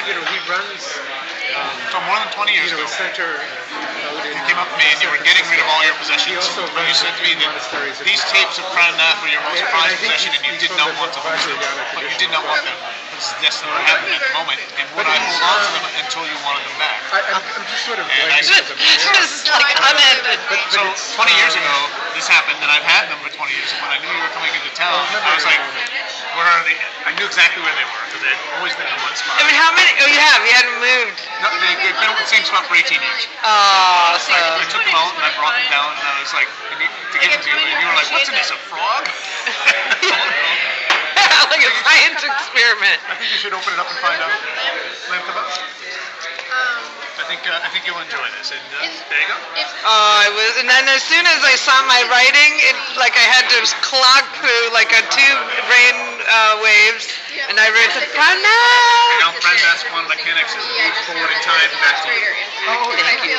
he runs. So more than 20 years ago, center. you came up to me and you were getting rid of all your possessions. And you said to me that these tapes of Prananath were your most prized possession and you did not want to lose them. But you did not want them. That's not what happened at the moment. And would I hold on to them until you wanted them back? I'm just sort of And I said, This is like unended. so 20 years ago, this happened, and I've had them for 20 years. And when I knew you were coming into town, I was like, where are they? I knew exactly where they were, because they had always been in one spot. I mean, how many? Oh, you have. You hadn't moved. No, they've been in the same spot for 18 years. Oh, so. I took them out and I brought them down, and I was like, to give them to you, and you were like, what's in this, a frog? Like a science experiment. I think you should open it up and find out. Lamb kebab? I think you'll enjoy this. And there you go. I was, and then as soon as I saw my writing, it like I had to clog through like a two brain waves, and I wrote the Now, Prananath's quantum mechanics is moved forward in time back to you. Oh, thank you.